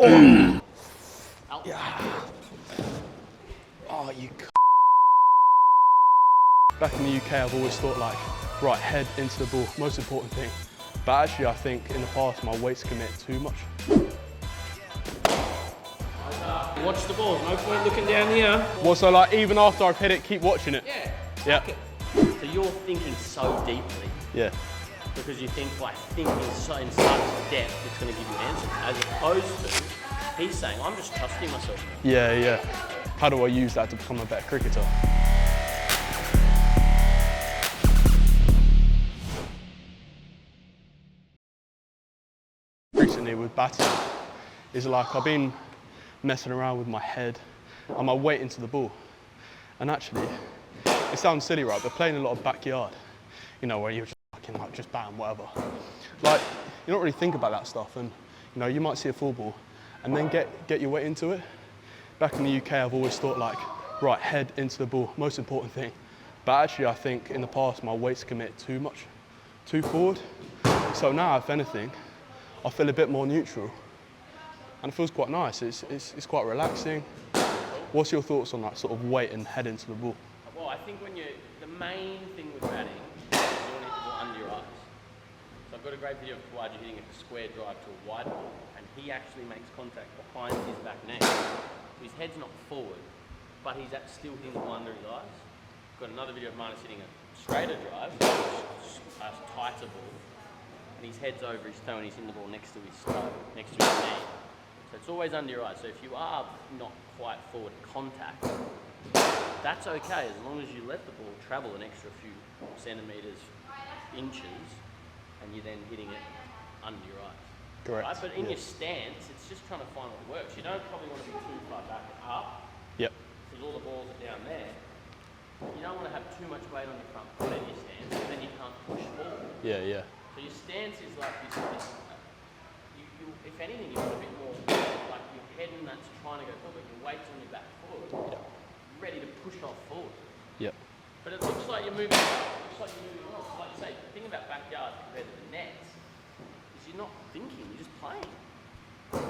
Oh. Yeah. Oh, you. Back in the UK, I've always thought like, right, head into the ball, most important thing. But actually, I think in the past, my weight's committed too much. Watch the ball, no point looking down here. Well, so like, even after I've hit it, keep watching it. Yeah. Yeah. So you're thinking so deeply Yeah. because you think by thinking so in such depth, it's going to give you answers, as opposed to he's saying, I'm just trusting myself now. Yeah, yeah. How do I use that to become a better cricketer? Recently with batting is like I've been messing around with my head and my weight into the ball. And actually, it sounds silly, right? But playing a lot of backyard, you know, where you're just fucking like just batting whatever. Like, you don't really think about that stuff, and you know, you might see a full ball and then get your weight into it. Back in the UK, I've always thought like, right, head into the ball, most important thing. But actually, I think in the past, my weight's committed too much, too forward. So now, if anything, I feel a bit more neutral, and it feels quite nice. It's quite relaxing. What's your thoughts on that sort of weight and head into the ball? Well, I think the main thing with batting is doing it under your eyes. So I've got a great video of Kawaja hitting a square drive to a wide ball, and he actually makes contact behind his back neck. So his head's not forward, but he's still hitting the ball under his eyes. Got another video of Marnus hitting a straighter drive, a tighter ball, and his head's over his toe and he's in the ball next to his toe, next to his knee. So it's always under your eyes. So if you are not quite forward contact, that's okay as long as you let the ball travel an extra few centimetres, inches, and you're then hitting it under your eyes. Correct. Right? But in your stance, it's just trying to find what works. You don't probably want to be too far back and up, Yep. because all the balls are down there. You don't want to have too much weight on your front foot in your stance, because then you can't push forward. Yeah, yeah. So your stance is like this, if anything, you've got a bit more like your head and that's trying to go forward, but your weight's on your back forward. Yep. Ready to push off forward. Yep. But it looks like you're moving well. Like you say, the thing about backyard compared to the nets is you're not thinking, you're just playing.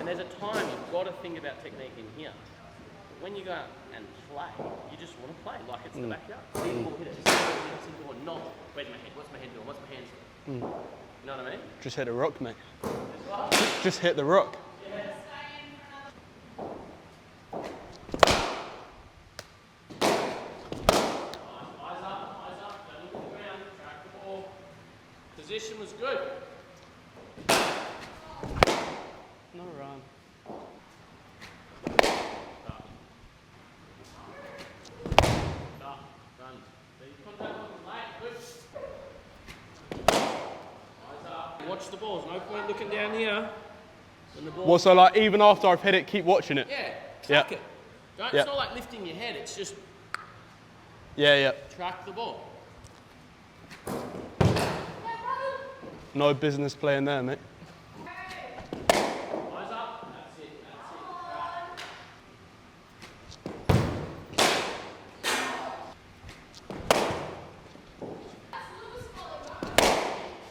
And there's a time you've got to think about technique in here. But when you go out and play, you just want to play like it's the backyard. See the ball, hit it. See the ball, not where's my head? What's my head doing? What's my hands doing? You know what I mean? Just hit the rock, mate. Just hit the rock. Position was good. No run. Run. Contact looking late. Good. Eyes up. Watch the balls. No point looking down here. When the ball. Well, so like, even after I've hit it, keep watching it. Yeah. Yeah. Track it. Don't, Yeah. It's not like lifting your head. It's just Yeah, yeah. track the ball. No business playing there, mate. Eyes up. That's it.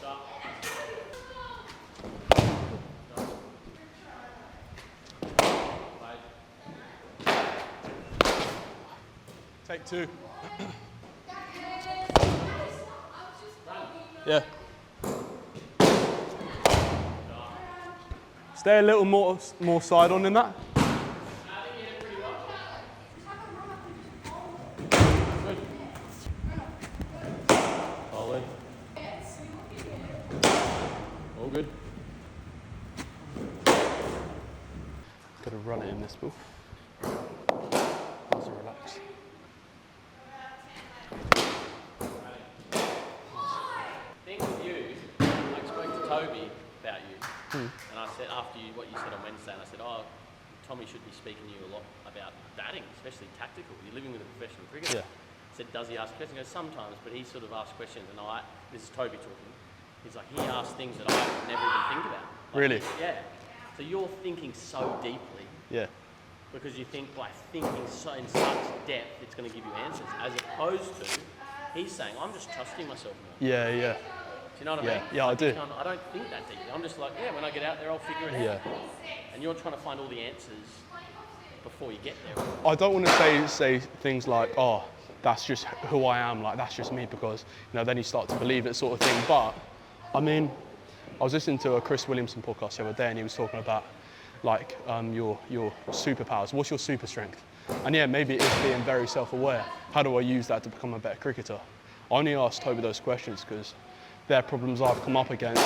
Stop. Take two. Yeah. Stay a little more side on than that. Solid. All good. Gotta run it in this ball. Nice and relax. Thing with you, I spoke to Toby about you, and I said after what you said on Wednesday, and I said, oh, Tommy should be speaking to you a lot about batting, especially tactical. You're living with a professional cricketer. Yeah. I said, does he ask questions? He goes, sometimes, but he sort of asks questions, and this is Toby talking, he's like, he asks things that I would never even think about. Like, Really? Yeah. So you're thinking so deeply, Yeah. because you think by thinking so in such depth, it's going to give you answers, as opposed to he's saying, I'm just trusting myself now. Yeah, yeah. So you know what I Yeah. mean? Yeah, I do. I don't think that deeply. I'm just like, yeah, when I get out there, I'll figure it out. Yeah. And you're trying to find all the answers before you get there. I don't want to say things like, oh, that's just who I am, like that's just me, because then you start to believe it, sort of thing. But I mean, I was listening to a Chris Williamson podcast the other day, and he was talking about like your superpowers. What's your super strength? And yeah, maybe it is being very self-aware. How do I use that to become a better cricketer? I only asked Toby those questions because they're problems I've come up against,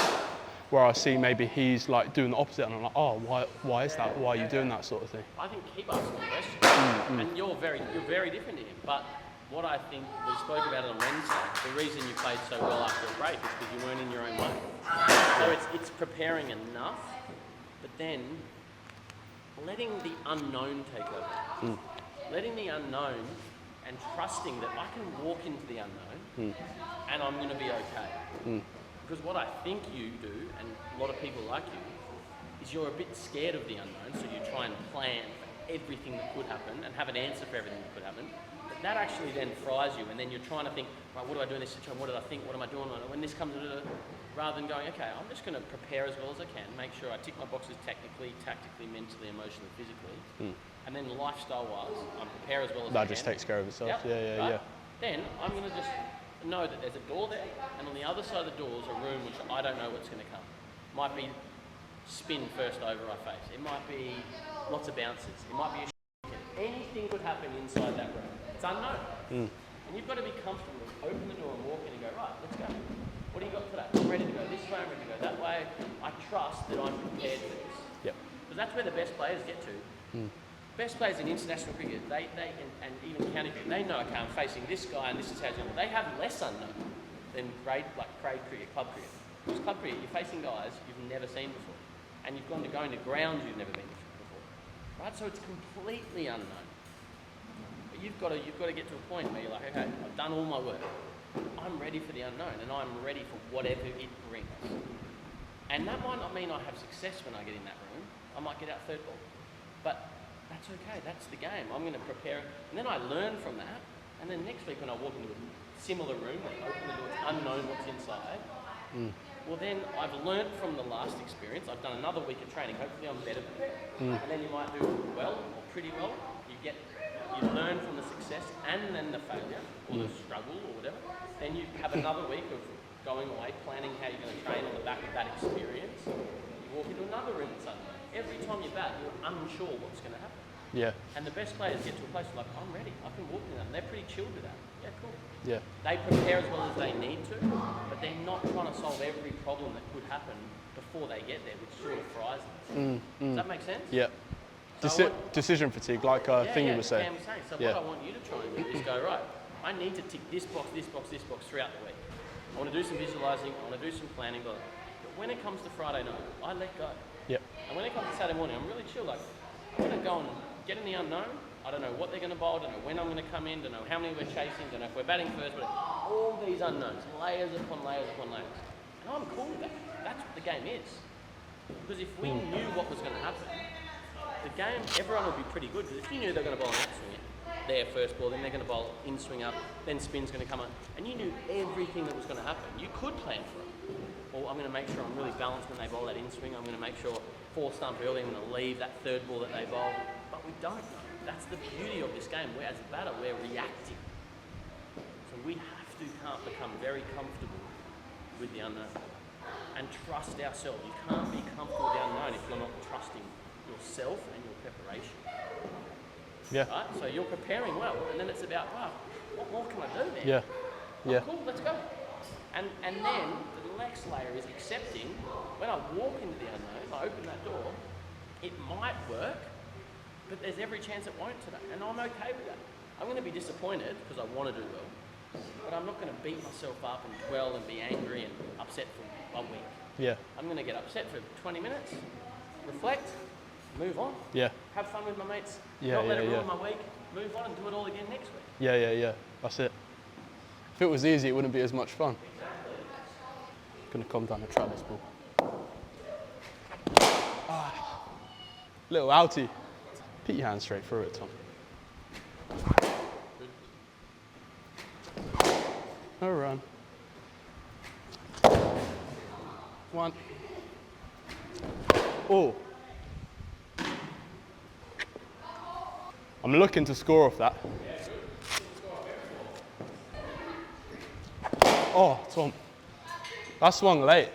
where I see maybe he's like doing the opposite, and I'm like, oh, why is that? Why are you doing that, sort of thing? I think keep asking questions, and you're very different to him. But what I think we spoke about it on Wednesday, the reason you played so well after a break is because you weren't in your own way. So it's preparing enough, but then letting the unknown take over. Letting the unknown and trusting that I can walk into the unknown and I'm going to be okay. Because what I think you do, and a lot of people like you, is you're a bit scared of the unknown, so you try and plan for everything that could happen and have an answer for everything that could happen. But that actually then fries you, and then you're trying to think, right, what do I do in this situation? What did I think? What am I doing? When this comes, rather than going, okay, I'm just going to prepare as well as I can, make sure I tick my boxes technically, tactically, mentally, emotionally, physically, and then lifestyle-wise, I'm prepare as well as I can. That just takes care of itself. Yep. Yeah. Then I'm going to just know that there's a door there, and on the other side of the door is a room which I don't know what's going to come. Might be spin first over I face. It might be lots of bounces. It might be anything could happen inside that room. It's unknown. And you've got to be comfortable to open the door and walk in and go, right, let's go. What do you got today? I'm ready to go this way, I'm ready to go that way. I trust that I'm prepared for this. Yep. Because that's where the best players get to. Best players in international cricket, they and even county cricket, they know, okay, I'm facing this guy and this is how it's going to be. They have less unknown than grade cricket, club cricket. Because club cricket, you're facing guys you've never seen before. And you've going to grounds you've never been before. Right? So it's completely unknown. But you've got to get to a point where you're like, okay, I've done all my work. I'm ready for the unknown and I'm ready for whatever it brings. And that might not mean I have success when I get in that room. I might get out third ball. But that's okay, that's the game. I'm going to prepare it. And then I learn from that. And then next week when I walk into a similar room, I open the door, it's unknown what's inside. Well then, I've learned from the last experience. I've done another week of training. Hopefully I'm better than that. And then you might do well, or pretty well. You learn from the success and then the failure, or the struggle, or whatever. Then you have another week of going away, planning how you're going to train on the back of that experience. You walk into another room that's unknown. Every time you bat, you're unsure what's going to happen. Yeah. And the best players get to a place where like, I'm ready. I can walk in that. And they're pretty chilled with that. Yeah, cool. Yeah. They prepare as well as they need to, but they're not trying to solve every problem that could happen before they get there, which sort of fries them. Does that make sense? Yeah. Decision fatigue, like thing you were saying. So what I want you to try and do is go, right, I need to tick this box, this box, this box throughout the week. I want to do some visualising, I want to do some planning, but when it comes to Friday night, I let go. Yep. And when it comes to Saturday morning, I'm really chill. Like, I'm going to go and get in the unknown. I don't know what they're going to bowl. I don't know when I'm going to come in. Don't know how many we're chasing. Don't know if we're batting first. But all these unknowns, layers upon layers upon layers. And I'm cool with that. That's what the game is. Because if we knew what was going to happen, the game, everyone would be pretty good. Because if you knew they're going to bowl an out swing, their first ball, then they're going to bowl in swing up, then spin's going to come on, and you knew everything that was going to happen, you could plan for it. Well, I'm going to make sure I'm really balanced when they bowl that in swing. I'm going to make sure 4 stump early. I'm going to leave that third ball that they bowl. But we don't know. That's the beauty of this game. As a batter, we're reacting. So we have to become very comfortable with the unknown and trust ourselves. You can't be comfortable with the unknown if you're not trusting yourself and your preparation. Yeah. Right? So you're preparing well, and then it's about, wow, what more can I do, man? Yeah. Yeah. Cool, let's go. And then the next layer is accepting, when I walk into the unknown, I open that door, it might work, but there's every chance it won't today. And I'm okay with that. I'm going to be disappointed because I want to do well, but I'm not going to beat myself up and dwell and be angry and upset for a week. Yeah. I'm going to get upset for 20 minutes, reflect, move on. Yeah. Have fun with my mates. Yeah, not let it yeah, ruin my week. Move on and do it all again next week. Yeah. That's it. If it was easy, it wouldn't be as much fun. Gonna come down the track, this ball. Little outie. Put your hand straight through it, Tom. No run. One. Oh. I'm looking to score off that. Oh, Tom. That swung late.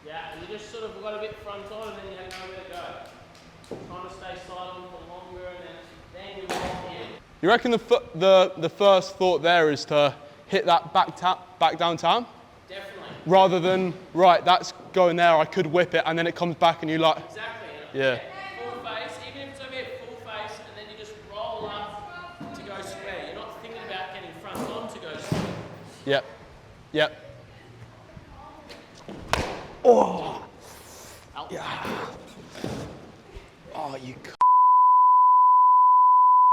Yeah, and you just sort of got a bit front on and then you have nowhere to go. Trying to stay silent for longer and then you walk in. You reckon the first thought there is to hit that back down tam? Definitely. Rather than, right, that's going there, I could whip it, and then it comes back and you like, Exactly. yeah. Full face, even if it's over here, full face, and then you just roll up to go square. You're not thinking about getting front on to go square. Yep. Yep. Oh. Yeah. Oh, you could.